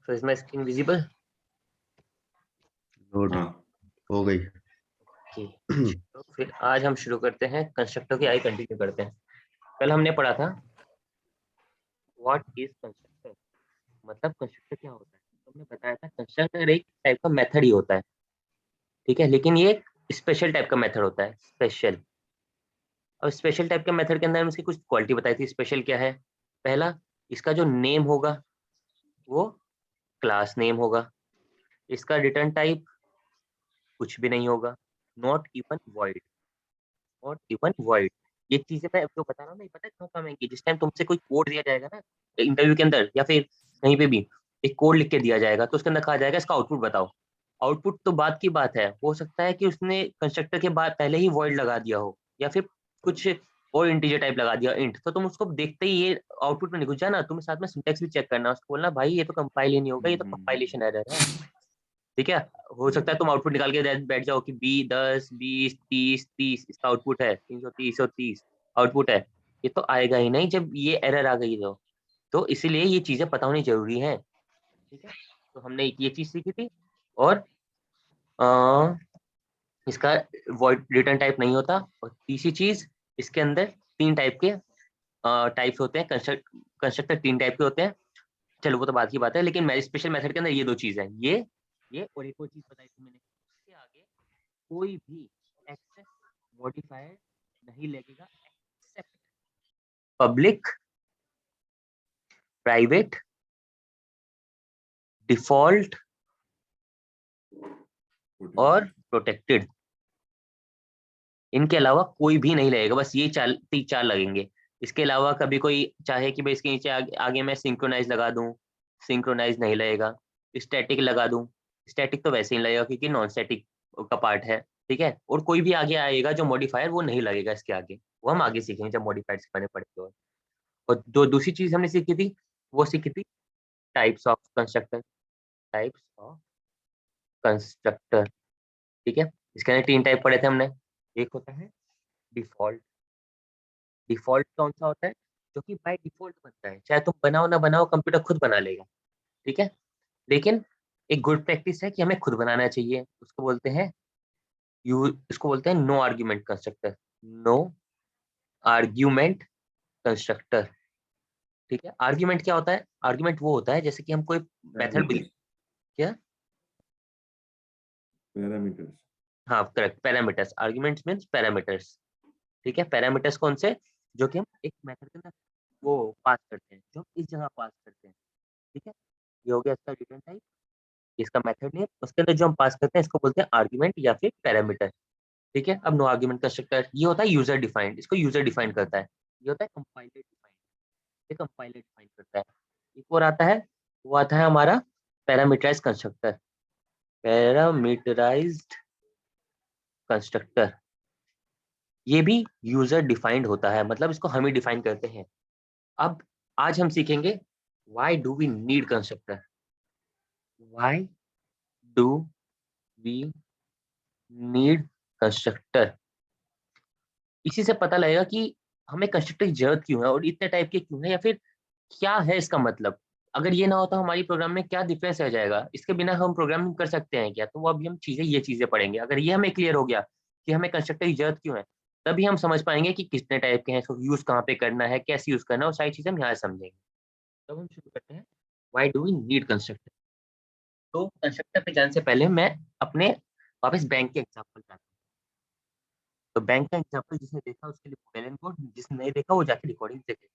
So is my screen visible? Good, हो गई। Okay. तो फिर आज हम शुरू करते हैं कंस्ट्रक्टर की, आई कंटिन्यू करते हैं। कल हमने पढ़ा था व्हाट इज कंस्ट्रक्टर, मतलब कंस्ट्रक्टर क्या होता है। तो हमने बताया था कंस्ट्रक्टर एक टाइप का मेथड ही होता है, ठीक है, लेकिन ये एक स्पेशल टाइप का मेथड होता है, स्पेशल। और स्पेशल टाइप के मेथड के अंदर हम इसकी कुछ क्वालिटी बताई थी। स्पेशल क्या है? पहला, इसका जो नेम होगा वो क्लास नेम होगा। इसका रिटर्न टाइप कुछ भी नहीं होगा, not even void, not even void. ये चीजें मैं जो बता रहा हूँ ना, ये पता है कहाँ काम आएंगी? जिस टाइम तुमसे कोई कोड दिया जाएगा ना इंटरव्यू के अंदर या फिर कहीं पे भी, एक कोड लिख के दिया जाएगा तो उसके अंदर कहा जाएगा इसका आउटपुट बताओ। आउटपुट तो बात की बात है, हो सकता है कि उसने कंस्ट्रक्टर के बाद पहले ही वॉइड लगा दिया हो या फिर कुछ और इंटीजर टाइप लगा दिया इंट, तो तुम उसको देखते ही ये आउटपुट में नहीं घुस जाना, तुम्हें साथ में सिंटैक्स भी चेक करना, उसको बोलना भाई ये तो कंपाइल ही नहीं होगा, ये तो कंपाइलेशन एरर है, ठीक है। हो सकता है तुम आउटपुट निकाल के बैठ जाओ कि 10 20 30 30 इसका आउटपुट है, 330 130 आउटपुट है। ये तो आएगा ही नहीं जब ये एरर आ गई तो इसीलिए ये चीजें पता होनी जरूरी है, ठीक है। तो हमने ये चीज सीखी थी। और अ, इसका वॉइड रिटर्न टाइप नहीं होता। और तीसरी चीज, इसके अंदर तीन टाइप के टाइप्स होते हैं, कंस्ट्रक्टर तीन टाइप के होते हैं। चलो वो तो बात की बात है, लेकिन स्पेशल मेथड के अंदर ये दो चीज है, ये और एक और चीज बताई थी मैंने, इसके आगे कोई भी एक्सेस मॉडिफायर नहीं लगेगा एक्सेप्ट पब्लिक, प्राइवेट, डिफॉल्ट और प्रोटेक्टेड। इनके अलावा कोई भी नहीं लगेगा, बस ये चार लगेंगे। इसके अलावा कभी कोई चाहे कि भाई इसके नीचे आगे मैं सिंक्रोनाइज लगा दूं, सिंक्रोनाइज नहीं लगेगा। स्टैटिक लगा दूं, स्टैटिक तो वैसे ही लगेगा क्योंकि नॉन स्टैटिक का पार्ट है, ठीक है। और कोई भी आगे आएगा जो मॉडिफायर, वो नहीं लगेगा इसके आगे, वो हम आगे सीखेंगे जब मॉडिफायर सिखाने पड़ेंगे। और जो दूसरी चीज हमने सीखी थी वो सीखी थी types of constructor, types of constructor, ठीक है। इसके अंदर तीन टाइप पढ़े थे हमने। एक होता है डिफॉल्ट। डिफॉल्ट कौन सा होता है? जो कि बाय डिफॉल्ट बनता है, चाहे तुम बनाओ ना बनाओ कंप्यूटर खुद बना लेगा, ठीक है। लेकिन एक गुड प्रैक्टिस है कि हमें खुद बनाना चाहिए, उसको बोलते हैं इसको बोलते हैं no argument constructor, no argument constructor, ठीक है। आर्ग्यूमेंट क्या होता है? आर्ग्यूमेंट वो होता है जैसे कि हम कोई मेथड, क्या? पैरामीटर्स। हाँ correct, parameters. Arguments means parameters, ठीक है। पैरामीटर्स कौन से? जो कि हम एक मेथड के अंदर वो पास करते हैं, जो हम इस जगह पास करते हैं, ठीक है। ये हो गया इसका रिटर्न टाइप, इसका मेथड नेम, उसके अंदर जो हम पास करते हैं इसको बोलते हैं आर्ग्यूमेंट या फिर पैरामीटर, ठीक है। अब नो आर्ग्यूमेंट कंस्ट्रक्टर ये होता है यूजर डिफाइंड, इसको यूजर डिफाइन करता है। ये होता है कंपाइलर डिफाइंड, ये कंपाइलर डिफाइन करता है। एक और आता है, वो आता है हमारा पैरामीटराइज कंस्ट्रक्टर, पैरामीटराइज्ड कंस्ट्रक्टर। ये भी यूजर डिफाइंड होता है, मतलब इसको हम ही डिफाइन करते हैं। अब आज हम सीखेंगे why do we need constructor, why do we need constructor. इसी से पता लगेगा कि हमें कंस्ट्रक्टर की जरूरत क्यों है और इतने टाइप के क्यों है, या फिर क्या है इसका मतलब। अगर ये ना हो तो हमारी प्रोग्राम में क्या डिफरेंस रह जाएगा, इसके बिना हम प्रोग्रामिंग कर सकते हैं क्या, तो वो अभी हम ये चीजें पढ़ेंगे। अगर ये हमें क्लियर हो गया कि हमें कंस्ट्रक्टर की जरूरत क्यों है, तभी हम समझ पाएंगे कि कितने टाइप के हैं, इसको यूज कहाँ पे करना है, कैसे यूज करना है, वो सारी चीजें हम यहाँ से समझेंगे। तब हम शुरू करते हैं why do we need constructor. तो कंस्ट्रक्टर पे जाने से पहले मैं अपने वापस बैंक के एग्जाम्पल पे आता हूँ। तो बैंक का एग्जाम्पल जिसने देखा उसके लिए पहले को, जिसने नहीं देखा वो जाके रिकॉर्डिंग देखे।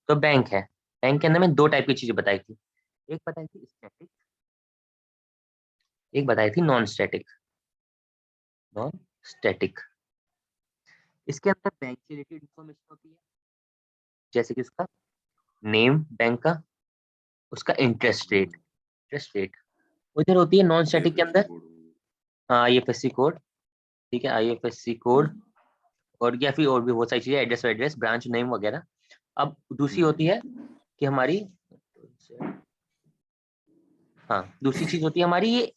तो बैंक है, बैंक के अंदर में दो टाइप की चीजें बताई थी। एक बताई थी स्टैटिक, एक बताई थी नॉन स्टैटिक। नॉन स्टैटिक, इसके अंदर बैंक से रिलेटेड इंफॉर्मेशन होती है, जैसे कि उसका नेम बैंक का, उसका इंटरेस्ट रेट उधर होती है। नॉन स्टैटिक के अंदर हाँ आईएफएससी कोड, ठीक है, आईएफएससी कोड। और या फिर और भी बहुत सारी चीजें, एड्रेस ब्रांच नेम वगैरह। अब दूसरी होती है कि हमारी, हाँ दूसरी चीज होती है हमारी ये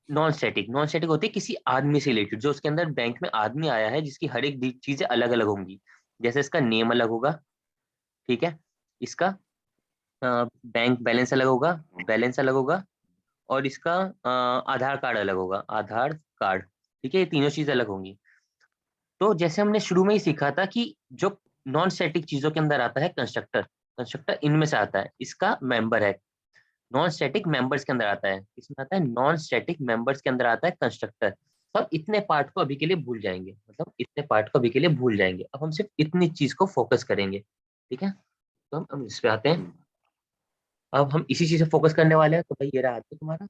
नॉन स्टैटिक। नॉन स्टैटिक होती है किसी आदमी से रिलेटेड, जो उसके अंदर बैंक में आदमी आया है जिसकी हर एक चीजें अलग अलग होंगी। जैसे इसका नेम अलग होगा, ठीक है, इसका बैंक बैलेंस अलग होगा, बैलेंस अलग होगा, और इसका आधार कार्ड अलग होगा, आधार कार्ड। ठीक है, ये तीनों चीज अलग होंगी। तो जैसे हमने शुरू में ही सीखा था कि जो नॉन स्टैटिक चीजों के अंदर आता है कंस्ट्रक्टर, कंस्ट्रक्टर इनमें से आता है, इसका मेंबर है। नॉन स्टैटिक मेंबर्स के अंदर आता है, इसमें आता है नॉन स्टैटिक मेंबर्स के अंदर आता है कंस्ट्रक्टर। तो अब इतने पार्ट को अभी के लिए भूल जाएंगे, मतलब इतने पार्ट को अभी के लिए भूल जाएंगे, अब हम सिर्फ इतनी चीज को फोकस करेंगे। ठीक है, तो हम इस पे आते हैं। अब हम इसी चीज से फोकस करने वाले हैं। तो भाई ये रहा आदमी तुम्हारा,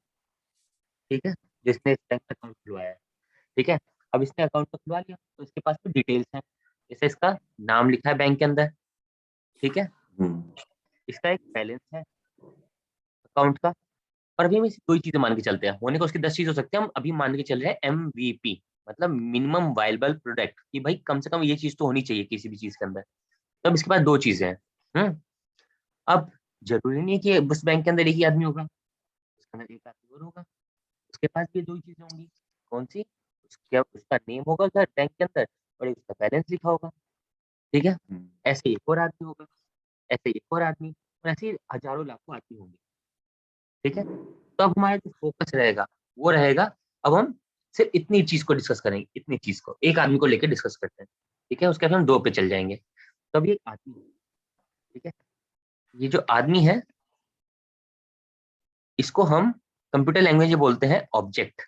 ठीक है, जिसने इस बैंक अकाउंट खुलवाया है। ठीक है, अब इसने अकाउंट तो खुलवा लिया, तो इसके पास तो डिटेल्स हैं, जैसे इसका नाम लिखा है बैंक के अंदर। ठीक है, इसका एक बैलेंस है अकाउंट का। और अभी हम इसे दो ही चीजें मान के चलते हैं, होने को उसकी 10 चीज हो सकती है, हम अभी मान के चल रहे हैं MVP, मतलब मिनिमम वायबल प्रोडक्ट, कि भाई कम से कम ये चीज तो होनी चाहिए किसी भी चीज के अंदर। तो अब इसके पास दो चीजें हैं। अब जरूरी नहीं कि बस बैंक के अंदर एक ही आदमी होगा, उसके अंदर एक आदमी और होगा, उसके पास भी दो ही चीजें होंगी। कौन सी? उसका नेम होगा उधर बैंक के अंदर, और उसका बैलेंस लिखा होगा। ठीक है, ऐसे एक और आदमी होगा, ऐसे एक और आदमी, और ऐसे ही हजारों लाखों आदमी होंगे। ठीक है, तो अब हमारा जो फोकस रहेगा वो रहेगा, अब हम सिर्फ इतनी चीज को डिस्कस करेंगे, इतनी चीज को एक आदमी को लेकर डिस्कस करते हैं। ठीक है, उसके बाद हम दो पे चल जाएंगे। तो अब ये आदमी है, ठीक है, ये जो आदमी है इसको हम कंप्यूटर लैंग्वेज में बोलते हैं ऑब्जेक्ट।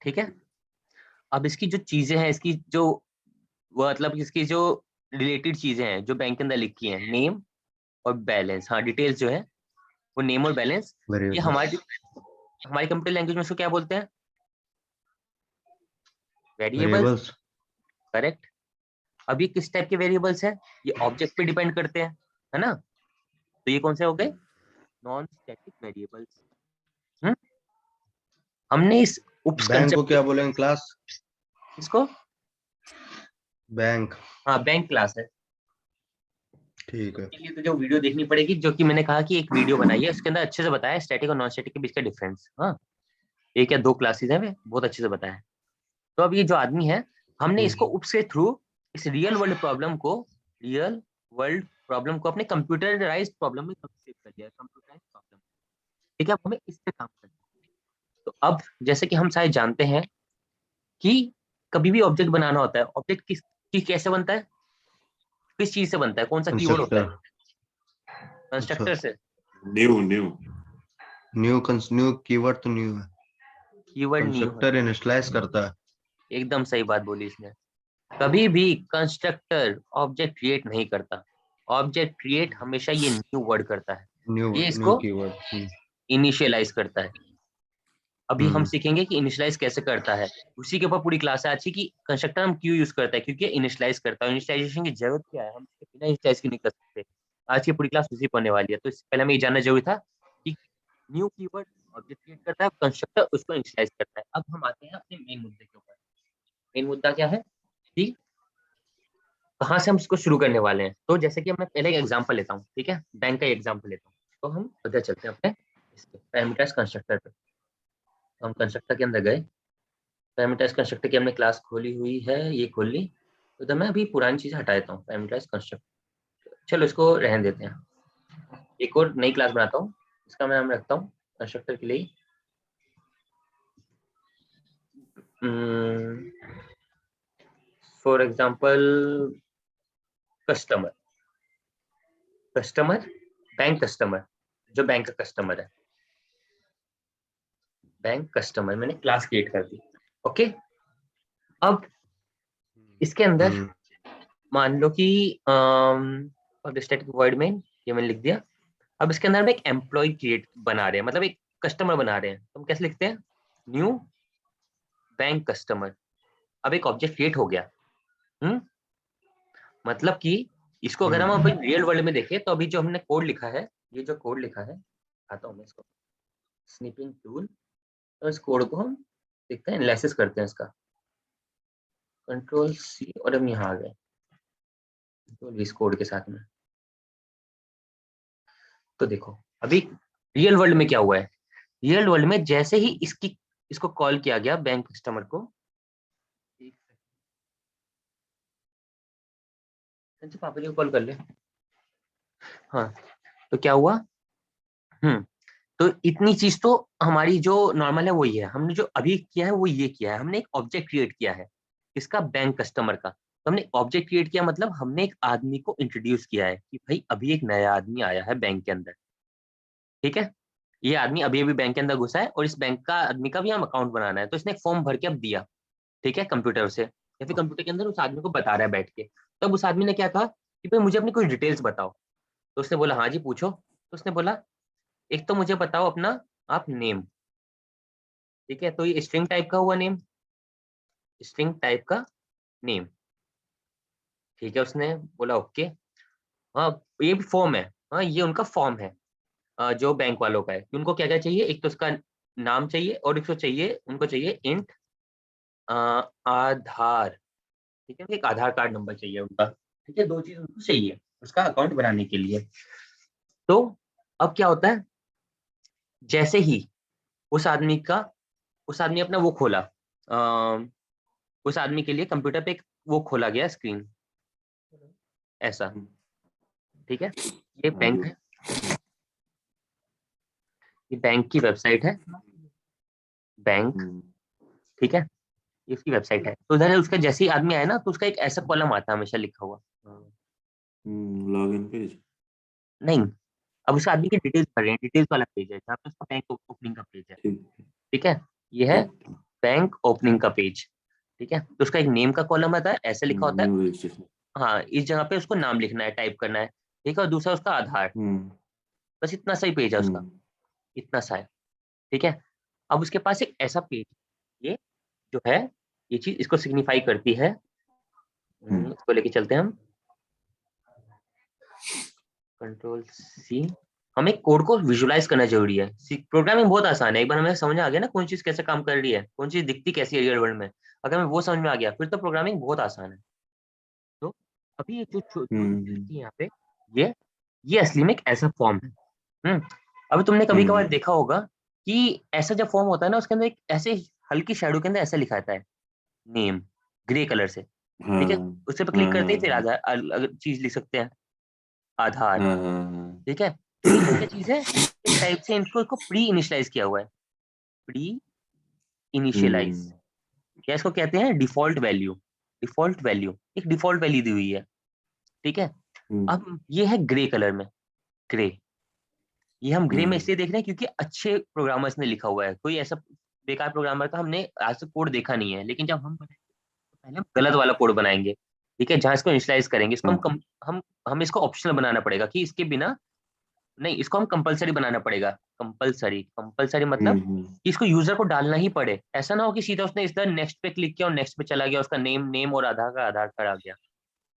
ठीक है, अब इसकी जो चीजें हैं, इसकी जो वो मतलब इसकी जो रिलेटेड चीजें हैं जो बैंक के अंदर लिखी हैं, नेम और बैलेंस, हाँ डिटेल्स जो है वो नेम और बैलेंस, ये वेरिएबल्स। हमारी हमारी कंप्यूटर लैंग्वेज में इसको क्या बोलते हैं? वेरिएबल्स। वेरिएबल्स। करेक्ट। अब ये किस टाइप के वेरिएबल्स हैं? ये ऑब्जेक्ट पे डिपेंड करते हैं, है ना? तो ये कौन से हो गए? Non static variables. हमने इस उप्स बैंक को कंसेप्ट क्या को, बोलेंगे क्लास? इसको, बैंक। हाँ बैंक क्लास है। ठीक है। उसके लिए तो जो वीडियो देखनी पड़ेगी, जो कि मैंने कहा कि एक वीडियो बनाई है, उसके अंदर अच्छे से बताया स्टैटिक और नॉन स्टैटिक के बीच का डिफरेंस। हाँ, एक या दो क्लासेस है, वे बहुत अच्छे से बताया है। तो अब ये जो आदमी है, हमने इसको उप्स के थ्रू इस रियल वर्ल्ड प्रॉब्लम को अपने कंप्यूटराइज्ड प्रॉब्लम में कंप्यूट कर दिया, कंप्यूटराइज्ड प्रॉब्लम। ठीक है, अब हमें इस पे काम करना है। तो अब जैसे कि हम शायद जानते हैं कि कभी भी ऑब्जेक्ट बनाना होता है, ऑब्जेक्ट कैसे बनता है, किस चीज से बनता है, कौन सा कीवर्ड होता है? कंस्ट्रक्टर। अच्छा। कंस्ट्रक्टर से। न्यू न्यू न्यू कीवर्ड तो न्यू है। कीवर्ड नहीं हो, कंस्ट्रक्टर इनिशियलाइज करता है। एकदम सही बात बोली इसने। कभी भी कंस्ट्रक्टर ऑब्जेक्ट क्रिएट नहीं करता, ऑब्जेक्ट क्रिएट हमेशा ये न्यू वर्ड करता है, न्यू ये न्यू इसको कीवर्ड। इनिशियलाइज करता है। अभी हम हम्म। सीखेंगे कि इनिशियलाइज कैसे करता है, उसी के ऊपर पूरी क्लास है आज की, कि कंस्ट्रक्टर हम क्यों यूज करता है, क्योंकि इनिशियलाइज करता है। इनिशियलाइजेशन की जरूरत क्या है, हम इसके बिना इनिशियलाइज क्यों नहीं कर सकते? आज की पूरी क्लास उसी पर होने वाली है। तो इससे पहले हमें ये जानना जरूरी था कि न्यू कीवर्ड ऑब्जेक्ट क्रिएट करता है, कंस्ट्रक्टर उसको इनिशियलाइज करता है। अब हम आते हैं अपने मेन मुद्दे के ऊपर। मेन मुद्दा क्या है कि कहाँ से हम इसको शुरू करने वाले हैं। तो जैसे कि मैं पहले एक एग्जांपल लेता हूँ, ठीक है, बैंक का एग्जांपल लेता हूँ। तो हम उधर चलते हैं अपने पैरामीटर्स कंस्ट्रक्टर पे। तो हम कंस्ट्रक्टर के अंदर गए, पैरामीटर्स कंस्ट्रक्टर की हमने क्लास खोली हुई है, ये खोल ली। तो मैं अभी पुरानी चीज़ हटा देता हूँ, पैरामीटर्स कंस्ट्रक्टर, चलो इसको रहने देते हैं। एक और नई क्लास बनाता हूँ, इसका मैं नाम रखता हूँ कंस्ट्रक्टर के लिए for example customer. Customer, bank customer, जो बैंक का कस्टमर है, बैंक कस्टमर मैंने क्लास क्रिएट कर दी। ओके, अब इसके अंदर मान लो कि स्टैटिक वॉइड में ये मैंने लिख दिया। अब इसके अंदर हम एक एम्प्लॉय क्रिएट बना रहे हैं, मतलब एक कस्टमर बना रहे हैं। तो हम कैसे लिखते हैं? New bank customer. अब एक ऑब्जेक्ट क्रिएट हो गया। मतलब कि इसको अगर हम अभी रियल वर्ल्ड में देखें, तो अभी जो हमने कोड लिखा है, ये जो कोड लिखा है, आता हूँ मैं इसको, स्निपिंग टूल, तो इस कोड को हम देखते हैं, एनालिसिस करते हैं इसका, Ctrl+C, और हम यहाँ आ गए तो इस कोड के साथ में। तो देखो अभी रियल वर्ल्ड में क्या हुआ है। रियल वर्ल्ड में जैसे ही इसको कॉल किया गया बैंक कस्टमर को, पापा जी को कॉल कर ले। हाँ, तो क्या हुआ? तो इतनी चीज तो हमारी जो नॉर्मल है वही है। हमने जो अभी किया है वो ये किया है, हमने एक ऑब्जेक्ट क्रिएट किया है इसका, बैंक कस्टमर का। तो हमने ऑब्जेक्ट क्रिएट किया मतलब हमने एक आदमी को इंट्रोड्यूस किया है कि भाई अभी एक नया आदमी आया है बैंक के अंदर। ठीक है, ये आदमी अभी अभी बैंक के अंदर घुसा है और इस बैंक का आदमी का भी हम अकाउंट बनाना है, तो इसने एक फॉर्म भर के अब दिया। ठीक है, कंप्यूटर से या फिर कंप्यूटर के अंदर उस आदमी को बता रहा है बैठ के। तब उस आदमी ने क्या कहा कि भाई मुझे अपनी कुछ डिटेल्स बताओ। तो उसने बोला हाँ जी पूछो। तो उसने बोला एक तो मुझे बताओ अपना आप नेम। ठीक है, तो ये स्ट्रिंग टाइप का हुआ नेम, स्ट्रिंग टाइप का नेम। ठीक है, उसने बोला ओके। हाँ, ये भी फॉर्म है। हाँ, ये उनका फॉर्म है जो बैंक वालों का है कि उनको क्या क्या चाहिए। एक तो उसका नाम चाहिए और एक तो चाहिए उनको चाहिए इंट आधार। ठीक है, एक आधार कार्ड नंबर चाहिए उनका। ठीक है, दो चीज उनको चाहिए उसका अकाउंट बनाने के लिए। तो अब क्या होता है, जैसे ही उस आदमी का उस आदमी अपना वो खोला, उस आदमी के लिए कंप्यूटर पे एक वो खोला गया स्क्रीन ऐसा। ठीक है, ये बैंक है, ये बैंक की वेबसाइट है, बैंक। ठीक है, ये उसकी वेबसाइट है। तो उधर उसका जैसे ही आदमी आया ना तो उसका एक ऐसा कॉलम आता है हमेशा लिखा हुआ। लॉगिन पेज नहीं, अब उस आदमी की डिटेल्स भर रहे हैं, डिटेल्स वाला पेज है जहाँ पे उसका बैंक ओपनिंग का पेज है। ठीक ठीक है, ये है ओके बैंक ओपनिंग का पेज। ठीक है, तो उसका एक नेम का कॉलम आता है, ऐसे लिखा होता है। न्यू रजिस्ट्रेशन हाँ, इस जगह पे उसको नाम लिखना है, टाइप करना है। ठीक है, और दूसरा उसका आधार। हम्म बस इतना सही पेज है उसका, हम्म इतना सा है। ठीक है, अब उसके पास एक ऐसा पेज, ये जो है, ये चीज इसको सिग्निफाई करती है। हम्म इसको लेके चलते हैं हम, कंट्रोल सी। हमें कोड को विजुलाइज करना जरूरी है। प्रोग्रामिंग बहुत आसान है, एक बार हमें समझ आ गया ना कौन चीज कैसे काम कर रही है, कौन चीज दिखती कैसी है रियल वर्ल्ड में, अगर हमें वो समझ में आ गया फिर तो प्रोग्रामिंग बहुत आसान है। तो अभी ये जो चीज हम्म लिखी है यहाँ पे, ये ये असली में एक ऐसा फॉर्म है। अभी तुमने कभी कभार हम्म देखा होगा कि ऐसा जब फॉर्म होता है ना उसके अंदर एक ऐसे हल्की शैडो के अंदर ऐसा लिखा रहता है नेम, ग्रे कलर से। हाँ ठीक है, उससे पे क्लिक हाँ करते ही हाँ फिर आधार अगर चीज लिख सकते हैं, आधार। हाँ हाँ हाँ ठीक है, तो ये जो क्या चीज है, इस टाइप से इसको प्री इनिशियलाइज किया हुआ है, प्री इनिशियलाइज, हम्म या इसको कहते हैं डिफॉल्ट वैल्यू। डिफॉल्ट वैल्यू, एक डिफॉल्ट वैल्यू दी हुई है। ठीक है, हम्म अब ये है ग्रे कलर में, ग्रे। ये हम ग्रे में हम्म इसलिए देख रहे हैं क्योंकि अच्छे प्रोग्रामर्स ने लिखा हुआ है, कोई ऐसा बेकार प्रोग्रामर का हमने आज तक कोड देखा नहीं है। लेकिन जब हम बनाएंगे तो पहले हम गलत वाला कोड बनाएंगे। ठीक है, जहां इसको इनिशियलाइज करेंगे, इसको हाँ हम इसको ऑप्शनल बनाना पड़ेगा कि इसके बिना नहीं, इसको हम कंपलसरी बनाना पड़ेगा। कंपलसरी, कंपलसरी मतलब हम्म कि इसको यूजर को डालना ही पड़े। ऐसा ना हो कि सीधा उसने इस तरह नेक्स्ट पे क्लिक किया और नेक्स्ट पे चला गया, उसका नेम नेम और आधार का आधार कार्ड आ गया।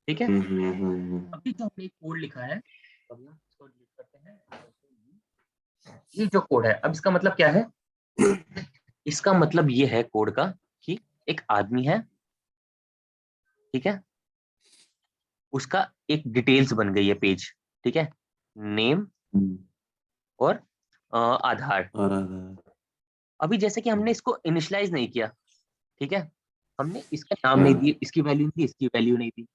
ठीक है, अभी जो हमने कोड लिखा है, अभी हम इसको डिलीट करते हैं। ये जो कोड है, अब इसका मतलब क्या है? इसका मतलब ये है कोड का कि एक आदमी है। ठीक है, उसका एक डिटेल्स बन गई है पेज। ठीक है, नेम और आधार। आ रहा था अभी जैसे कि हमने इसको इनिशियलाइज नहीं किया। ठीक है, हमने इसका नाम नहीं हाँ दी, इसकी वैल्यू नहीं दी, इसकी वैल्यू नहीं दी,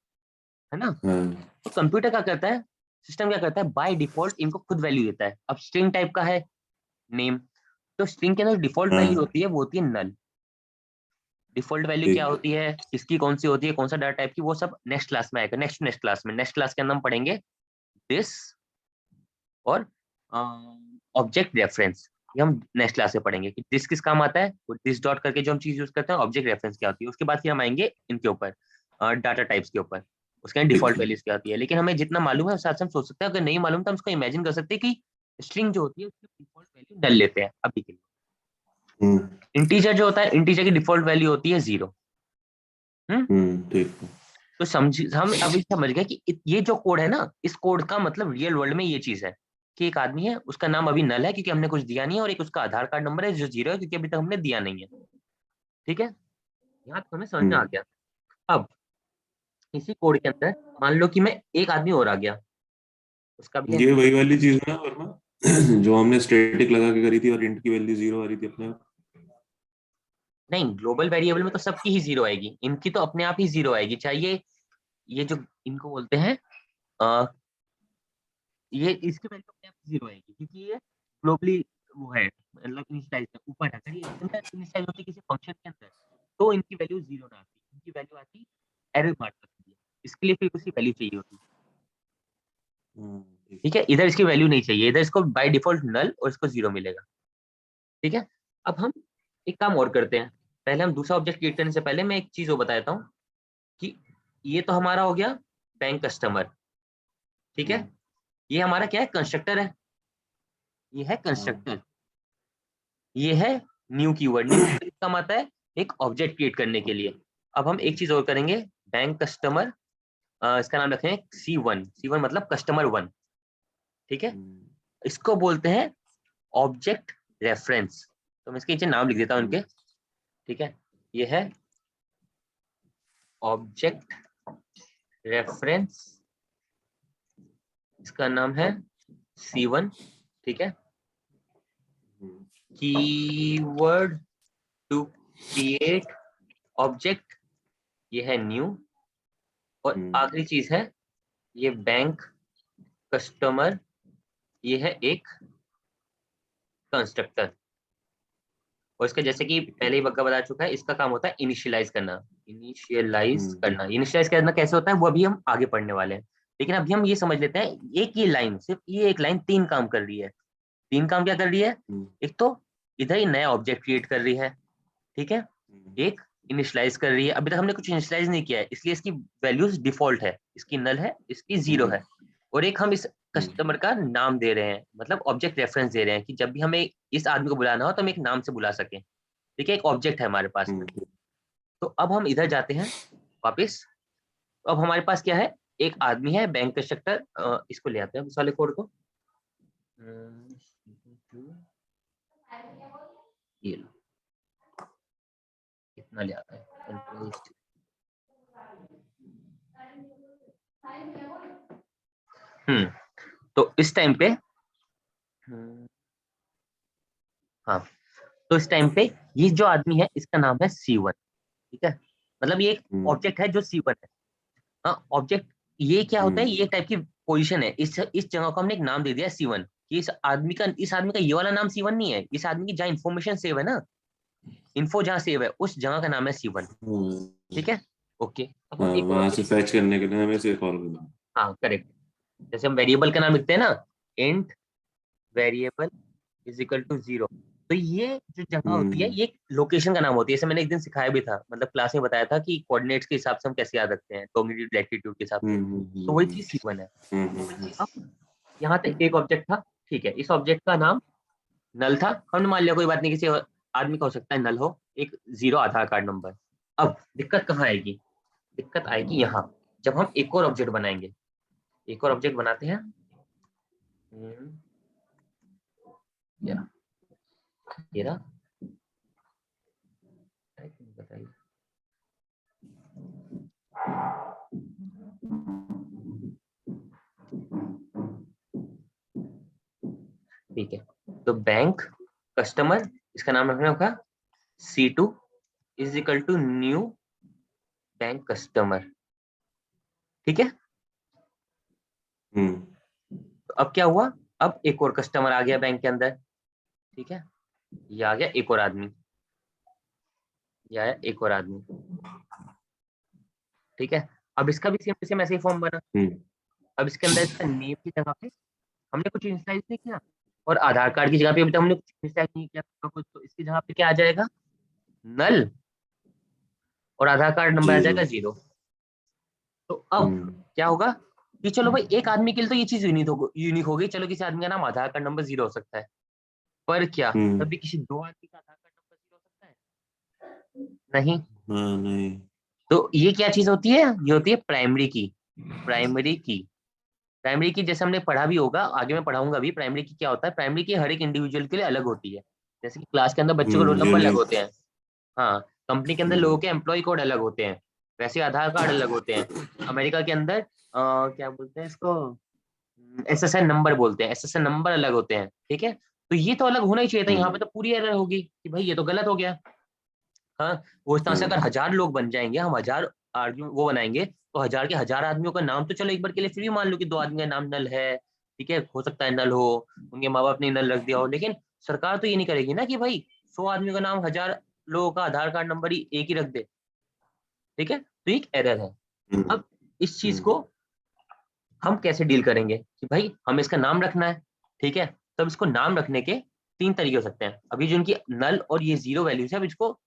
है ना। हाँ तो कंप्यूटर क्या करता है, सिस्टम क्या करता है, बाय डिफॉल्ट इनको खुद वैल्यू देता है। अब स्ट्रिंग टाइप का है नेम, तो स्ट्रिंग के अंदर डिफॉल्ट वैल्यू हाँ होती है वो होती है नल। डिफॉल्ट वैल्यू क्या ठीक होती है, किसकी कौन सी होती है, कौन सा डाटा टाइप की, वो सब नेक्स्ट क्लास में आएगा। नेक्स्ट क्लास में, नेक्स्ट क्लास के अंदर हम पढ़ेंगे दिस और ऑब्जेक्ट रेफरेंस। ये हम नेक्स्ट क्लास में पढ़ेंगे कि दिस किस काम आता है, वो दिस डॉट करके जो हम चीज यूज करते हैं, ऑब्जेक्ट रेफरेंस क्या होती है। उसके बाद फिर हम आएंगे इनके ऊपर, डाटा टाइप्स के ऊपर, उसके ठीक डिफॉल्ट है वैल्यूज क्या होती है। लेकिन हमें जितना मालूम है उस हिसाब से हम सोच सकते हैं, अगर नहीं मालूम तो हम उसको इमेजिन कर सकते हैं कि स्ट्रिंग जो होती है उसकी डिफॉल्ट वैल्यू डल लेते हैं अभी के लिए। हम्म इंटीजर जो होता है, इंटीजर की डिफॉल्ट वैल्यू होती है 0। हम्म ठीक है तो समझ हम अभी समझ गए कि ये जो कोड है ना, इस कोड का मतलब रियल वर्ल्ड में ये चीज है कि एक आदमी है, उसका नाम अभी नल है क्योंकि हमने कुछ दिया नहीं है, और एक उसका आधार कार्ड नंबर है जो 0 है क्योंकि अभी तक हमने दिया नहीं है। ठीक है, यहाँ तक हमें समझ में आ हम्म गया। अब इसी कोड के अंदर मान लो कि मैं एक आदमी और आ गया, उसका भी है ये वही वाली चीज है ना वर्मा जो हमने स्टैटिक लगा के करी थी और इंट की वैल्यू 0 आ रही थी अपने आप नहीं, ग्लोबल वेरिएबल में तो सबकी ही 0 आएगी, इनकी तो अपने आप ही 0 आएगी। चाहिए ये जो इनको बोलते हैं ये इसकी वैल्यू अपने आप 0 आएगी क्योंकि ये ग्लोबली वो है, मतलब इनिशियलाइज है ऊपर है। अगर ये इनिशियलाइज होती किसी फंक्शन के अंदर तो इनकी वैल्यू 0 ना आती, इनकी वैल्यू आती एरर मार्क करती है। इसके लिए फिर उसकी वैल्यू चाहिए होती। ठीक है, इधर इसकी वैल्यू नहीं चाहिए, इधर इसको बाय डिफॉल्ट नल और इसको 0 मिलेगा। ठीक है, अब हम एक काम और करते हैं। पहले हम दूसरा ऑब्जेक्ट क्रिएट करने से पहले मैं एक चीज और बताता हूँ कि ये तो हमारा हो गया बैंक कस्टमर। ठीक है, ये हमारा क्या है, कंस्ट्रक्टर है। ये है कंस्ट्रक्टर, ये है न्यू कीवर्ड। न्यू कीवर्ड काम आता है एक ऑब्जेक्ट क्रिएट करने के लिए। अब हम एक चीज और करेंगे, बैंक कस्टमर, इसका नाम रखें C1। C1 मतलब कस्टमर 1। ठीक है, इसको बोलते हैं ऑब्जेक्ट रेफरेंस। तो मैं इसके नीचे नाम लिख देता हूँ उनके। ठीक है, ये है ऑब्जेक्ट रेफरेंस, इसका नाम है C1। ठीक है, कीवर्ड टू क्रिएट ऑब्जेक्ट, ये है न्यू। और आखिरी चीज है ये बैंक कस्टमर, ये है एक कंस्ट्रक्टर। और इसका जैसे कि पहले ही बग्गा बता चुका है, इसका काम होता है इनिशियलाइज करना। इनिशियलाइज करना कैसे होता है वो अभी हम आगे पढ़ने वाले हैं। लेकिन अभी हम ये समझ लेते हैं, एक ये लाइन, सिर्फ ये एक लाइन 3 काम कर रही है। 3 काम क्या कर रही है? एक तो इधर ही नया ऑब्जेक्ट क्रिएट कर रही है। ठीक है, एक इनिशियलाइज कर रही है। अभी तक हमने कुछ इनिशियलाइज नहीं किया है, इसलिए इसकी वैल्यूज डिफॉल्ट है, इसकी नल है, इसकी 0 है। और एक हम इस कस्टमर का नाम दे रहे हैं, मतलब ऑब्जेक्ट रेफरेंस दे रहे हैं कि जब भी हमें इस आदमी को बुलाना हो तो हम एक नाम से बुला सकें। ठीक है, एक ऑब्जेक्ट है हमारे पास में। तो अब हम इधर जाते हैं वापस। तो अब हमारे पास क्या है, एक आदमी है बैंक कंस्ट्रक्टर। इसको ले आते हैं उस वाले कोड को। ये लो, कितना ले आता है, कंट्रोल। तो इस टाइम पे हाँ, तो इस टाइम पे ये जो आदमी है इसका नाम है C1। ठीक है, मतलब ये एक ऑब्जेक्ट है जो C1 है। हाँ, ऑब्जेक्ट ये क्या होता है, ये टाइप की पोजीशन है। इस जगह को हमने एक नाम दे दिया C1। कि इस आदमी का ये वाला नाम C1 नहीं है, इस आदमी की जहाँ इन्फॉर्मेशन सेव है ना, इन्फो जहाँ सेव है उस जगह का नाम है C1। ठीक है, ओके। अब हम एक वहां से फैच करने के लिए हमें इसे कॉल करना। हाँ करेक्ट, जैसे हम वेरिएबल का नाम लिखते हैं ना, int variable is equal to 0। तो ये जो जगह होती है ये लोकेशन का नाम होती है। जैसे मैंने एक दिन सिखाया भी था, मतलब क्लास में बताया था कि कोऑर्डिनेट्स के हिसाब से हम कैसे याद रखते हैं, लॉन्गिट्यूड लैटिट्यूड के हिसाब से। तो वही चीज C1 है। अब यहाँ तक एक ऑब्जेक्ट था। ठीक है, इस ऑब्जेक्ट का नाम नल था, हमने मान लिया, कोई बात नहीं, किसी आदमी का हो सकता है नल हो, एक 0 आधार कार्ड नंबर। अब दिक्कत कहाँ आएगी? दिक्कत आएगी यहाँ, जब हम एक और ऑब्जेक्ट बनाएंगे। एक और ऑब्जेक्ट बनाते हैं, ये रहा, बताइए। ठीक है, तो बैंक कस्टमर, इसका नाम रखना होगा C2 is equal to new bank customer. ठीक है, तो अब क्या हुआ, अब एक और कस्टमर आ गया बैंक के अंदर। ठीक है, ये आ गया एक और आदमी, ये आया एक और आदमी। ठीक है, अब इसका भी सेम ऐसे ही फॉर्म बना। अब इसके अंदर इसका नेम की जगह पे हमने कुछ इनिशियलाइज नहीं किया, और आधार कार्ड की जगह पे अभी तक हमने कुछ इनिशियलाइज नहीं किया कुछ, तो इसकी जगह पे क्या आ जाएगा, नल, और आधार कार्ड नंबर आ जाएगा 0। तो अब क्या होगा कि चलो भाई एक आदमी के लिए तो ये चीज यूनिक हो गई, चलो किसी आदमी का नाम आधार कार्ड नंबर 0 हो सकता है, पर क्या कभी किसी 2 आदमी का आधार कार्ड नंबर 0 हो सकता है? नहीं। नहीं। तो ये क्या चीज होती है, ये होती है प्राइमरी की। प्राइमरी की जैसे हमने पढ़ा भी होगा, आगे मैं पढ़ाऊंगा भी। प्राइमरी की क्या होता है, प्राइमरी की हर एक इंडिविजुअल के लिए अलग होती है। जैसे कि क्लास के अंदर बच्चों के रोल नंबर अलग होते हैं, हाँ, कंपनी के अंदर लोगों के एम्प्लॉय कोड अलग होते हैं, वैसे आधार कार्ड अलग होते हैं। अमेरिका के अंदर क्या बोलते हैं इसको, SSN नंबर बोलते हैं, SSN नंबर अलग होते हैं। ठीक है, तो ये तो अलग होना ही चाहिए था, यहाँ पे तो पूरी एरर होगी कि भाई ये तो गलत हो गया। हाँ, वो इस तरह से अगर 1000 लोग बन जाएंगे, हम 1000 आर्ग्यू वो बनाएंगे, तो 1000 के 1000 आदमियों का नाम तो चलो एक बार के लिए फिर भी मान लो कि 2 आदमी का नाम नल है, ठीक है, हो सकता है नल हो, उनके माँ बाप ने नल रख दिया हो, लेकिन सरकार तो ये नहीं करेगी ना कि भाई 100 आदमियों का नाम 1000 लोगों का आधार कार्ड नंबर ही एक ही रख दे। ठीक है, तो एक एरर है। अब इस चीज को हम कैसे डील करेंगे कि भाई हमें इसका नाम रखना है, ठीक है, तब इसको नाम रखने के 3 तरीके हो सकते हैं। अभी जो इनकी नल और ये 0 वैल्यूज है, अब इसको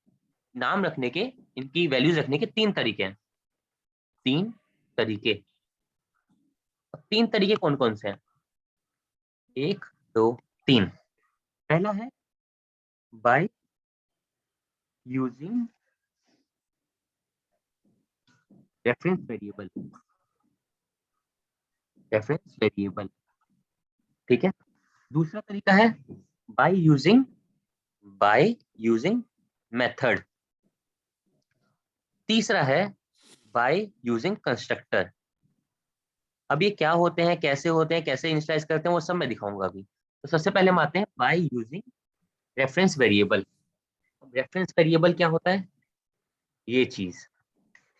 नाम रखने के, इनकी वैल्यूज रखने के 3 तरीके हैं। 3 तरीके। 3 तरीके कौन कौन से हैं? 1 2 3। पहला है by using reference variable. Reference variable, ठीक है। दूसरा तरीका है बाय यूजिंग मेथड। तीसरा है बाय यूजिंग कंस्ट्रक्टर। अब ये क्या होते हैं, कैसे होते हैं, कैसे इनिशियलाइज करते हैं, वो सब मैं दिखाऊंगा अभी। तो सबसे पहले हम आते हैं by using reference variable. Reference variable क्या होता है? ये चीज,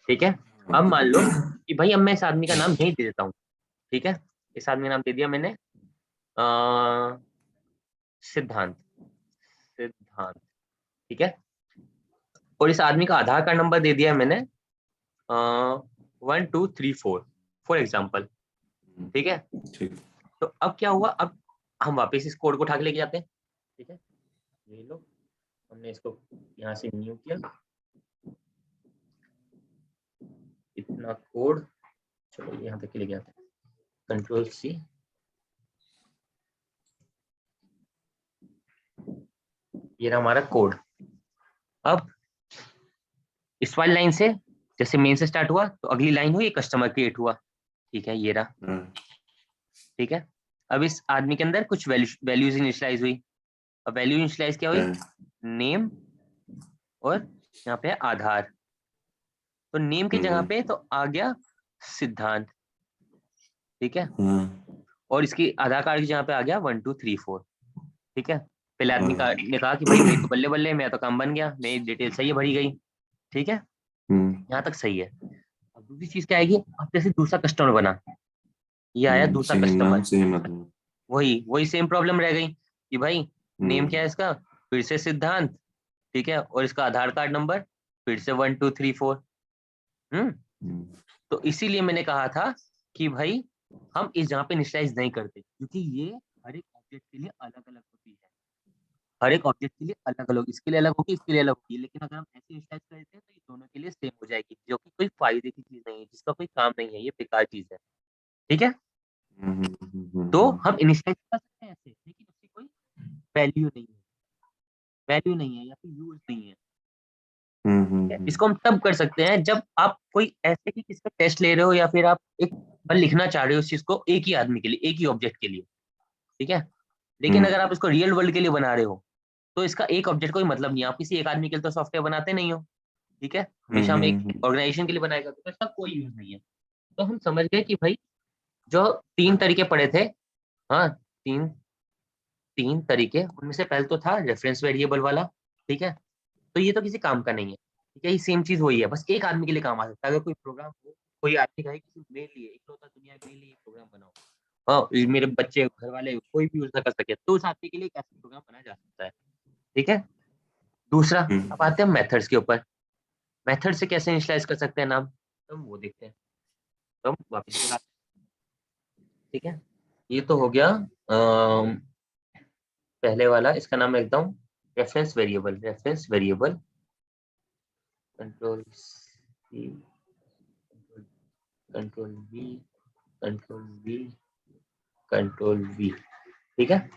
ठीक है। अब मान लो कि भाई अब मैं इस आदमी का नाम नहीं दे देता हूँ, ठीक है, इस आदमी का नाम दे दिया मैंने सिद्धांत। सिद्धांत, ठीक है। और इस आदमी का आधार कार्ड नंबर दे दिया मैंने 1234 फॉर एग्जाम्पल, ठीक है। ठीक। तो अब क्या हुआ, अब हम वापस इस कोड को उठा के लेके जाते हैं, ठीक है। ये लो, हमने इसको यहाँ से न्यू किया, इतना कोड, चलो यहाँ तक के लेके आते हैं, कंट्रोल सी, ये रहा हमारा कोड। अब इस वाली लाइन से, जैसे मेन से स्टार्ट हुआ तो अगली लाइन हुई कस्टमर क्रिएट हुआ, ठीक है, ये रहा, ठीक है। अब इस आदमी के अंदर कुछ वैल्यूज इनिशियलाइज हुई। अब वैल्यू इनिशियलाइज क्या हुई? नेम और यहाँ पे आधार। तो नेम की जगह पे तो आ गया सिद्धांत, ठीक है। और इसकी आधार कार्ड की जगह पे आ गया 1234, ठीक है। पहले आदमी का ने कहा कि भाई मेरी तो बल्ले बल्ले, मेरा तो काम बन गया, मेरी डिटेल सही है भरी गई, ठीक है, यहाँ तक सही है। अब दूसरी चीज क्या आएगी? अब जैसे दूसरा कस्टमर बना, ये आया दूसरा कस्टमर, वही सेम प्रॉब्लम रह गई कि भाई नेम क्या है इसका, फिर से सिद्धांत, ठीक है, और इसका आधार कार्ड नंबर फिर से 1234। तो इसीलिए मैंने कहा था कि भाई हम इस जगह पे इनिशियलाइज नहीं करते, क्योंकि ये हर एक ऑब्जेक्ट के लिए अलग अलग होती है। हर एक ऑब्जेक्ट के लिए अलग अलग, इसके लिए अलग होगी, इसके लिए अलग होगी, लेकिन अगर हम ऐसे इनिशियलाइज कर देते हैं तो ये दोनों के लिए सेम हो जाएगी, जो कि कोई फायदे की चीज नहीं है, जिसका कोई काम नहीं है, ये बेकार चीज है, ठीक है। तो हम इनिशियलाइज कर सकते हैं ऐसे, लेकिन उसकी कोई वैल्यू नहीं है, वैल्यू नहीं है या फिर यूज नहीं है। इसको हम तब कर सकते हैं जब आप कोई ऐसे ही किसका टेस्ट ले रहे हो, या फिर आप एक बार लिखना चाह रहे हो उस चीज को एक ही आदमी के लिए, एक ही ऑब्जेक्ट के लिए, ठीक है। लेकिन अगर आप इसको रियल वर्ल्ड के लिए बना रहे हो तो इसका एक ऑब्जेक्ट कोई मतलब नहीं है, आप किसी एक आदमी के लिए तो सॉफ्टवेयर बनाते नहीं हो, ठीक है, हमेशा हम एक ऑर्गेनाइजेशन के लिए बनाएगा, तो इसका कोई यूज नहीं है। तो हम समझ गए कि भाई जो 3 तरीके पड़े थे, हाँ, तीन तीन तरीके, उनमें से पहले तो था रेफरेंस वेरिएबल वाला, ठीक है। तो ये तो किसी काम का नहीं है, ठीक है, ये सेम चीज वही है, बस एक आदमी के लिए काम आ सकता है। अगर कोई प्रोग्राम हो, कोई आदमी कहे कि मेरे लिए इकलौता दुनिया मेरे लिए प्रोग्राम बनाओ, हाँ, मेरे बच्चे, घर वाले, कोई भी यूज ना कर सके, तो उस आदमी के लिए एक ऐसा प्रोग्राम बनाया जा सकता है, ठीक है। दूसरा, अब आते हैं मेथड्स के ऊपर। मेथड से कैसे इनिशियलाइज कर सकते हैं नाम, तो हम वो देखते हैं। तो हम वापस चलाते हैं, ठीक है। ये तो हो गया पहले वाला, इसका नाम मैं लिखता हूँ reference variable. Reference variable, control C, control V, control V, control V, ठीक है।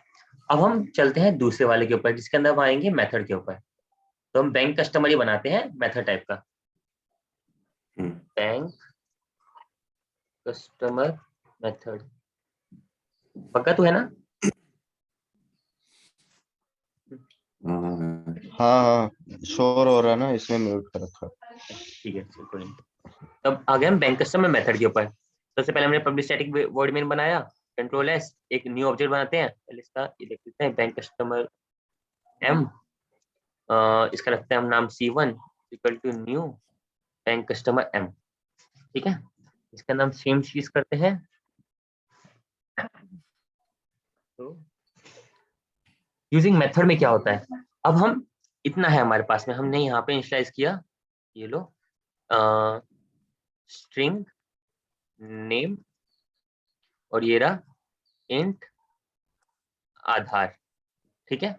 अब हम चलते हैं दूसरे वाले के ऊपर, जिसके अंदर हम आएंगे मेथड के ऊपर। तो हम बैंक कस्टमर ही बनाते हैं मेथड टाइप का, बैंक कस्टमर मेथड। पक्का तो है ना? हाँ शोर हो रहा है ना, इसमें म्यूट कर रखा। ठीक है, कोई नहीं। तब आ गए हम बैंक कस्टमर मेथड के ऊपर। सबसे पहले हमने पब्लिक स्टैटिक वर्ड मेन बनाया, कंट्रोल एस, एक न्यू ऑब्जेक्ट बनाते हैं। पहले इसका ये लिख देते हैं बैंक कस्टमर एम, इसका रखते हैं हम नाम C1 equal to new bank customer एम, ठीक है। इसका नाम सेम चीज करते हैं, तो यूजिंग मेथड में क्या होता है, अब हम इतना है हमारे पास में, हमने यहाँ पे इनिशियलाइज किया, ये लो स्ट्रिंग नेम और ये रहा इंट आधार, ठीक है।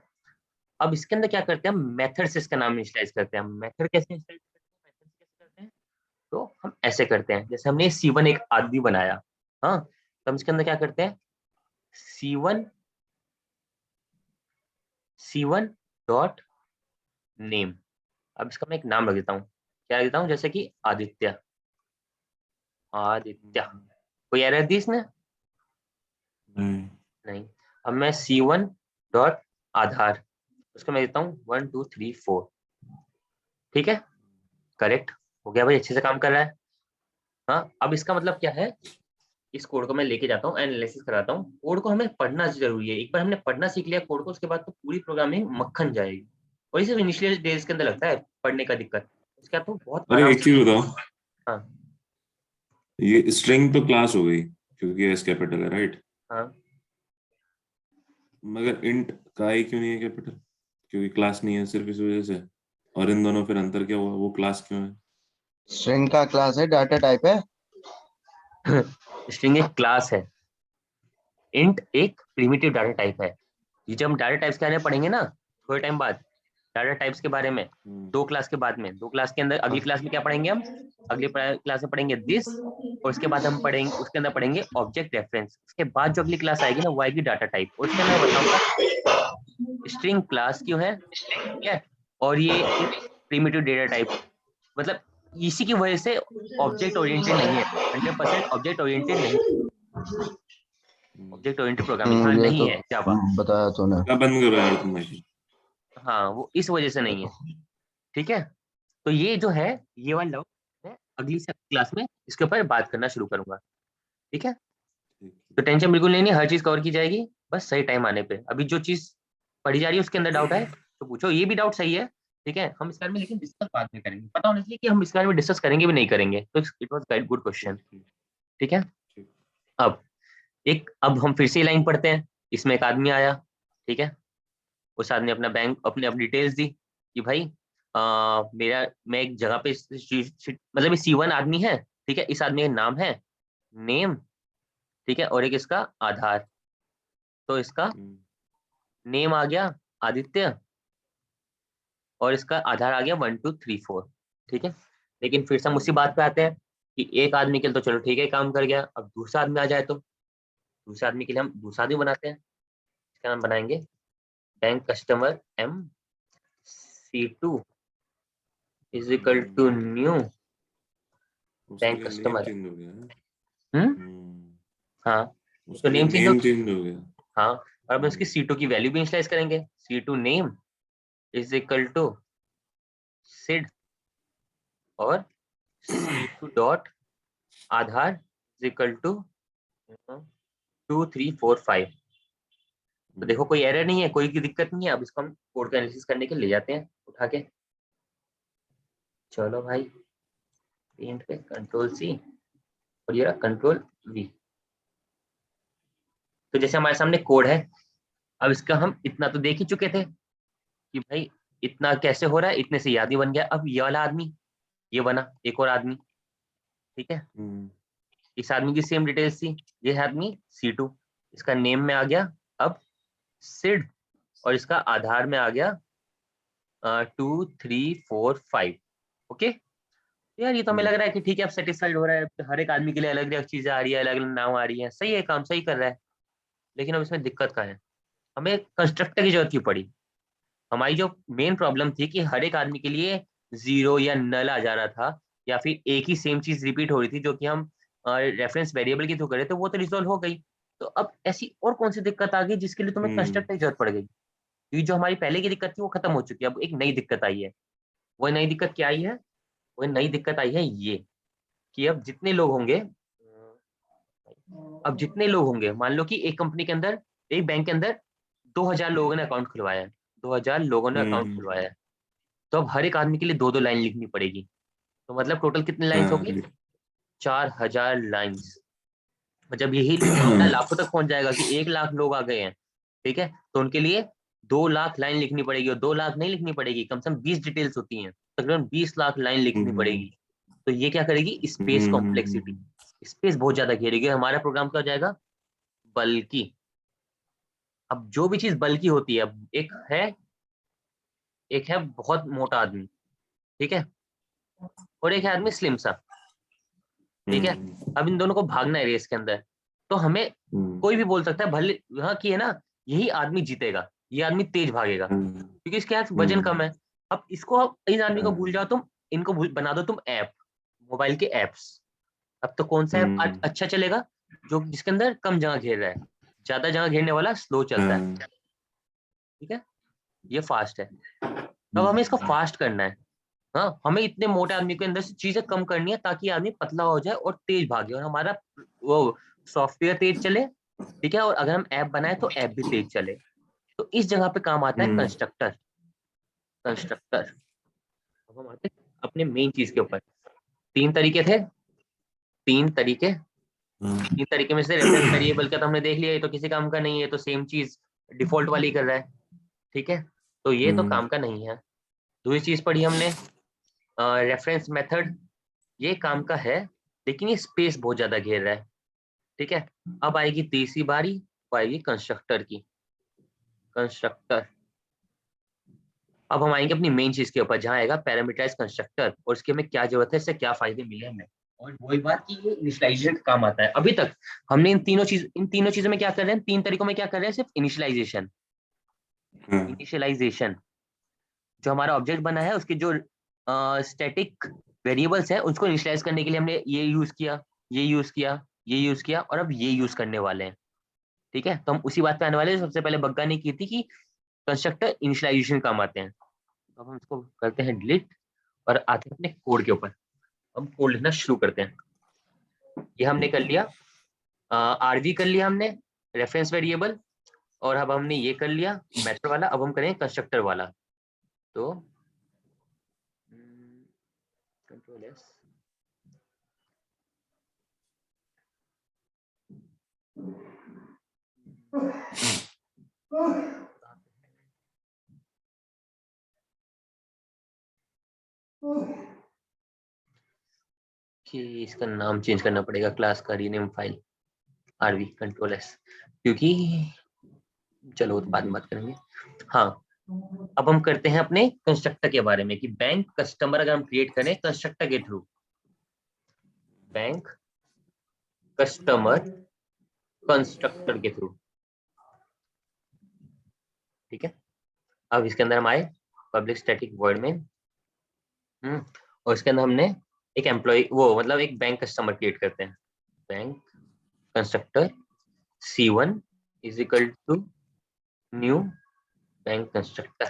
अब इसके अंदर क्या करते हैं, हम मेथड से इसका नाम इनिशियलाइज करते हैं। मेथड कैसे इनिशियलाइज करते हैं, मेथड कैसे करते हैं, तो हम ऐसे करते हैं, जैसे हमने C1 एक आदमी बनाया, हाँ, तो हम इसके अंदर क्या करते हैं, C1 डॉट नेम। अब इसका मैं एक नाम रख देता हूँ, क्या रख देता हूँ, जैसे कि आदित्य। आदित्य कोई एरर दी इसने, नहीं, नहीं। अब मैं C1 डॉट आधार, उसको मैं देता हूँ 1 2 3 4, ठीक है, करेक्ट हो गया भाई, अच्छे से काम कर रहा है। हाँ, अब इसका मतलब क्या है, इस कोड को मैं लेके जाता हूँ, एनालिसिस कराता हूँ। कोड को हमें पढ़ना जरूरी है, एक बार हमने पढ़ना सीख लिया कोड को, उसके बाद तो पूरी प्रोग्रामिंग मक्खन जाएगी। और ये सिर्फ इनिशियल डेज के अंदर लगता है पढ़ने का दिक्कत, उसके बाद तो बहुत अरे आराम एक से। चीज बताओ, हाँ ये स्ट्रिंग तो क्लास हो गई क्योंकि एस कैपिटल है, राइट? हाँ, मगर इंट का आई क्यों नहीं है कैपिटल? क्योंकि क्लास नहीं है सिर्फ इस वजह से। और इन दोनों फिर अंतर क्या हुआ, वो क्लास क्यों है? स्ट्रिंग का क्लास है, डाटा टाइप है। स्ट्रिंग एक क्लास है, इंट एक प्रिमिटिव डाटा टाइप है। ये जब हम डाटा टाइप्स के बारे में पढ़ेंगे ना थोड़े टाइम बाद, डाटा टाइप्स के बारे में, दो क्लास के बाद में, दो क्लास के अंदर अगली क्लास में क्या पढ़ेंगे हम, अगली क्लास में पढ़ेंगे दिस, और उसके बाद हम पढ़ेंगे, उसके अंदर पढ़ेंगे ऑब्जेक्ट रेफरेंस। उसके बाद जो अगली क्लास आएगी ना वो आएगी डाटा टाइप, और उसके अंदर बताऊंगा स्ट्रिंग क्लास क्यों है, ठीक है, और ये एक प्रिमिटिव डेटा टाइप, मतलब इसी की वजह से ऑब्जेक्ट ओरिएंटेड नहीं है, 100% ऑब्जेक्ट ओरिएंटेड नहीं, ऑब्जेक्ट ओरिएंटेड प्रोग्रामिंग हाँ ये नहीं तो है जावा। बताया तूने। क्या बंद करो यार तुम भाई। हाँ वो इस वजह से नहीं है, ठीक है। तो ये जो है, ये वाला डाउट मैं अगली क्लास में इसके ऊपर बात करना शुरू करूंगा, ठीक है। तो टेंशन बिल्कुल नहीं है, हर चीज कवर की जाएगी, बस सही टाइम आने पे। अभी जो चीज पढ़ी जा रही है उसके अंदर डाउट है तो पूछो, ये भी डाउट सही है, ठीक है। हम इस बारे में लेकिन डिस्कस बाद में करेंगे, पता होना चाहिए कि हम इस बारे में डिस्कस करेंगे भी नहीं करेंगे, तो it was very good question, ठीक ठीक ठीक है। ठीक। अब अब हम फिर से लाइन पढ़ते हैं, इसमें एक आदमी आया, ठीक है, उस आदमी अपना बैंक अपने अपनी डिटेल्स दी कि भाई मेरा मैं एक जगह पे मतलब ये C1 आदमी है, ठीक है, इस आदमी का नाम है नेम, ठीक है, और एक इसका आधार, तो इसका नेम आ गया आदित्य, और इसका आधार आ गया 1 2 3 4, ठीक है। लेकिन फिर से हम उसी बात पे आते हैं कि एक आदमी के लिए तो चलो ठीक है काम कर गया, अब दूसरा आदमी आ जाए तो दूसरे आदमी के लिए हम दूसरा आदमी बनाते हैं, इसका नाम बनाएंगे bank customer MC2 is equal to new उसके बैंक लिए नेम कस्टमर। चेंज हो गया है। हम्म, हाँ, तो उसके लिए नेम चेंज हो, नेम चेंज हो गया। हाँ, और अब उसकी C2 की वैल्यू भी इनिशियलाइज करेंगे, C2 name is equal to Sid, और C2 dot Aadhaar is equal to 2 3 4 5। तो देखो कोई एरर नहीं है, कोई की दिक्कत नहीं है। अब इसको हम कोड का एनालिसिस करने के लिए ले जाते हैं उठा के, चलो भाई, पेंट पे Ctrl+C और ये रहा Ctrl+V। तो जैसे हमारे सामने कोड है, अब इसका हम इतना तो देख ही चुके थे कि भाई इतना कैसे हो रहा है, इतने से याद ही बन गया। अब ये वाला आदमी, ये बना एक और आदमी, ठीक है, इस आदमी की सेम डिटेल्स थी, ये आदमी C2, इसका नेम में आ गया अब सिड, और इसका आधार में आ गया 2 3 4 5, ओके। यार ये तो हमें लग रहा है कि ठीक है, अब सेटिस्फाइड हो रहा है, हर एक आदमी के लिए अलग अलग चीजें आ रही है, अलग अलग नाम आ रही है, सही है, काम सही कर रहा है। लेकिन अब इसमें दिक्कत क्या है, हमें कंस्ट्रक्टर की जरूरत क्यों पड़ी। हमारी जो मेन प्रॉब्लम थी कि हर एक आदमी के लिए जीरो या नल आ जा रहा था, या फिर एक ही सेम चीज रिपीट हो रही थी जो कि हम रेफरेंस वेरिएबल के थ्रू करे, तो वो तो रिजोल्व हो गई। तो अब ऐसी और कौन सी दिक्कत आ गई जिसके लिए तुम्हें कंस्ट्रक्टर की जरूरत पड़ गई, क्योंकि जो हमारी पहले की दिक्कत थी वो खत्म हो चुकी है, अब एक नई दिक्कत आई है। वो नई दिक्कत क्या आई है, वो नई दिक्कत आई है ये कि अब जितने लोग होंगे, मान लो कि एक कंपनी के अंदर, एक बैंक के अंदर 2000 लोगों ने अकाउंट खुलवाया है, 2000 लोगों ने अकाउंट खुलवाया है, तो अब हर एक आदमी के लिए दो दो लाइन लिखनी पड़ेगी। तो मतलब टोटल कितनी लाइन्स हाँ होगी, राइट। 4000 लाइन्स। और जब यही मामला लाखों तक पहुंच जाएगा कि 1 लाख लोग आ गए हैं, ठीक है, तो उनके लिए 2 लाख लाइन लिखनी पड़ेगी, और 2 लाख नहीं लिखनी पड़ेगी, कम से कम 20 डिटेल्स होती हैं, तकरीबन 20 लाख लाइन लिखनी पड़ेगी। तो ये क्या करेगी, स्पेस कॉम्प्लेक्सिटी, स्पेस बहुत ज्यादा घेरेगी। हमारा प्रोग्राम क्या हो जाएगा, बल्कि। अब जो भी चीज बल्कि होती है, एक है बहुत मोटा आदमी, ठीक है, और एक है आदमी स्लिम सा, ठीक है। अब इन दोनों को भागना है रेस के अंदर, तो हमें कोई भी बोल सकता है भले हाँ कि है ना, यही आदमी जीतेगा, ये आदमी तेज भागेगा क्योंकि इसके पास वजन कम है। अब इस आदमी को भूल जाओ तुम, बना दो तुम ऐप, मोबाइल के ऐप्स। अब तो कौन सा ऐप अच्छा चलेगा, जो जिसके अंदर कम जगह घेर रहा है, ज्यादा जगह घेरने वाला स्लो चलता है, ठीक है, ये फास्ट है। अब हमें इसको फास्ट करना है। हाँ, हमें इतने मोटे आदमी के अंदर से चीजें कम करनी है ताकि आदमी पतला हो जाए और तेज भागे, और हमारा वो सॉफ्टवेयर तेज चले, ठीक है, और अगर हम ऐप बनाए तो ऐप भी तेज चले। तो इस जगह पे काम आता है कंस्ट्रक्टर। अब हम आते हैं अपने मेन चीज के ऊपर। तीन तरीके थे, तीन तरीके में से रेफरेंस वेरिएबल का तो हमने देख लिया, ये तो किसी काम का नहीं है, तो सेम चीज डिफॉल्ट वाली कर रहा है, ठीक है, तो ये तो काम का नहीं है। दूसरी चीज पढ़ी हमने रेफरेंस मेथड, ये काम का है लेकिन ये स्पेस बहुत ज्यादा घेर रहा है, ठीक है। अब आएगी तीसरी बारी, वो आएगी कंस्ट्रक्टर की। कंस्ट्रक्टर, अब हम आएंगे अपनी मेन चीज के ऊपर, जहां आएगा पैरामीटराइज कंस्ट्रक्टर, और इसके में क्या जरूरत है, इससे क्या फायदे मिले हमें, और वही बात की ये इनिशियलाइजेशन काम आता है। अभी तक हमने इन तीनों चीजों में क्या कर रहे हैं, तीन तरीकों में क्या कर रहे हैं, सिर्फ इनिशियलाइजेशन। इनिशियलाइजेशन, जो हमारा ऑब्जेक्ट बना है उसके जो स्टैटिक वेरिएबल्स है उसको इनिशियलाइज करने के लिए हमने ये यूज किया, ये यूज किया, ये यूज किया, और अब ये यूज करने वाले हैं, ठीक है। तो हम उसी बात पे आने वाले हैं। सबसे पहले बग्गा ने की थी कि कंस्ट्रक्टर इनिशियलाइजेशन काम आते हैं। अब हम इसको करते हैं डिलीट और आते हैं अपने कोड के ऊपर। हम कोड लिखना शुरू करते हैं। ये हमने कर लिया, आरवी कर लिया हमने, रेफरेंस वेरिएबल, और अब हमने ये कर लिया मेथड वाला। अब हम करेंगे कंस्ट्रक्टर वाला। तो कंट्रोल एस, कि इसका नाम चेंज करना पड़ेगा, क्लास का रीनेम फाइल आरवी कंट्रोल एस, क्योंकि चलो तो बाद में बात करेंगे। हाँ, अब हम करते हैं अपने कंस्ट्रक्टर के बारे में कि बैंक कस्टमर अगर हम क्रिएट करें कंस्ट्रक्टर के थ्रू, बैंक कस्टमर कंस्ट्रक्टर के थ्रू, ठीक है। अब इसके अंदर हम आए पब्लिक स्टैटिक वॉइड में, और इसके अंदर हमने एक एम्प्लॉय वो मतलब एक बैंक कस्टमर क्रिएट करते हैं। Bank constructor C1 is equal to new bank constructor,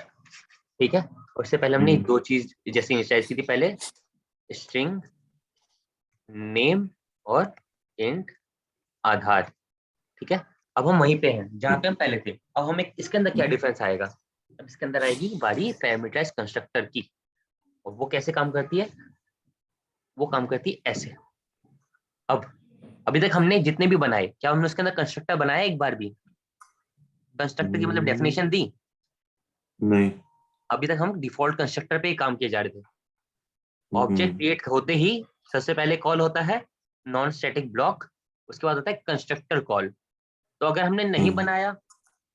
ठीक है। और इससे पहले हमने दो चीज जैसे इनिशियलाइज की थी, पहले स्ट्रिंग नेम और इंट आधार, ठीक है। अब हम वहीं पे हैं जहां पे हम पहले थे। अब हमें इसके अंदर क्या डिफरेंस आएगा, अब इसके अंदर आएगी बारी पैरामीटराइज कंस्ट्रक्टर की, और वो कैसे काम करती है, वो काम करती है ऐसे। अब अभी तक हमने जितने भी बनाए, क्या हमने उसके अंदर कंस्ट्रक्टर बनाया एक बार भी, कंस्ट्रक्टर की मतलब डेफिनेशन दी नहीं। अभी तक हम डिफॉल्ट कंस्ट्रक्टर पे ही काम किए जा रहे थे। ऑब्जेक्ट क्रिएट होते ही सबसे पहले कॉल होता है नॉन स्टैटिक ब्लॉक, उसके बाद होता है कंस्ट्रक्टर कॉल। तो अगर हमने नहीं बनाया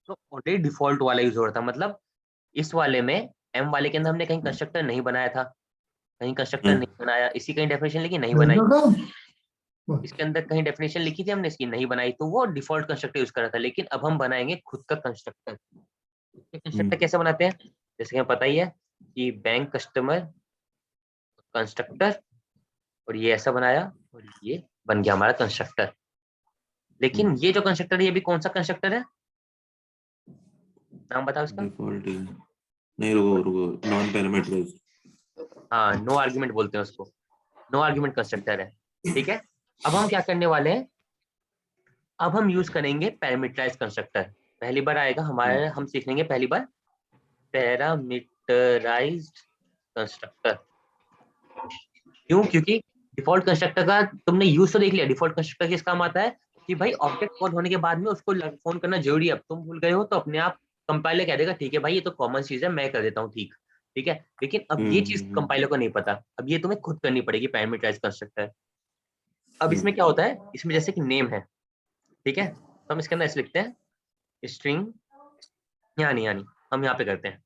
तो ऑलरेडी डिफॉल्ट वाला यूज हो रहा था, मतलब इस वाले में एम वाले के अंदर हमने कहीं कंस्ट्रक्टर नहीं बनाया था, कहीं कंस्ट्रक्टर नहीं बनाया, इसी कहीं डेफिनेशन लिखी नहीं बनाई, इसके अंदर कहीं डेफिनेशन लिखी थी हमने इसकी नहीं बनाई, तो वो डिफॉल्ट कंस्ट्रक्टर यूज कर रहा था। लेकिन अब हम बनाएंगे खुद का कंस्ट्रक्टर। कंस्ट्रक्टर कैसे बनाते हैं, जैसे कि हमें पता ही है कि बैंक कस्टमर कंस्ट्रक्टर, और ये ऐसा बनाया और ये बन गया हमारा कंस्ट्रक्टर। लेकिन ये जो कंस्ट्रक्टर है ये भी कौन सा कंस्ट्रक्टर है, नाम बताओ इसका। डिफॉल्ट नहीं, रुको नॉन पैरामीटराइज्ड, हाँ, नो आर्गुमेंट बोलते हैं उसको, नो आर्गुमेंट कंस्ट्रक्टर है, ठीक है। अब हम क्या करने वाले हैं, अब हम यूज करेंगे पैरामीटराइज कंस्ट्रक्टर। पहली बार आएगा हमारे, हम सीख लेंगे पहली बार पैरामीटराइज्ड कंस्ट्रक्टर। क्यों, क्योंकि डिफॉल्ट कंस्ट्रक्टर का तुमने यूज तो देख लिया, डिफॉल्ट कंस्ट्रक्टर किस काम आता है, कि भाई ऑब्जेक्ट कॉल होने के बाद में उसको फोन करना जरूरी है। अब तुम भूल गए हो तो अपने आप कंपाइलर कह देगा ठीक है भाई ये तो कॉमन चीज है, मैं कर देता हूँ ठीक। ठीक है, लेकिन अब ये चीज कंपाइलर को नहीं पता, अब ये तुम्हें खुद करनी पड़ेगी पैरामीटराइज कंस्ट्रक्टर। अब इसमें क्या होता है, इसमें जैसे कि नेम है, ठीक है, तो हम इसके अंदर ऐसे लिखते हैं स्ट्रिंग यानी हम यहाँ पे करते हैं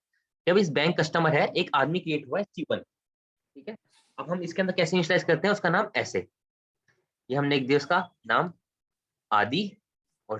कि अब इस बैंक कस्टमर है, एक आदमी क्रिएट हुआ है C1, ठीक है। अब हम इसके अंदर कैसे इनिशियलाइज करते हैं, उसका नाम ऐसे, ये हमने लिख दिया उसका नाम आदि,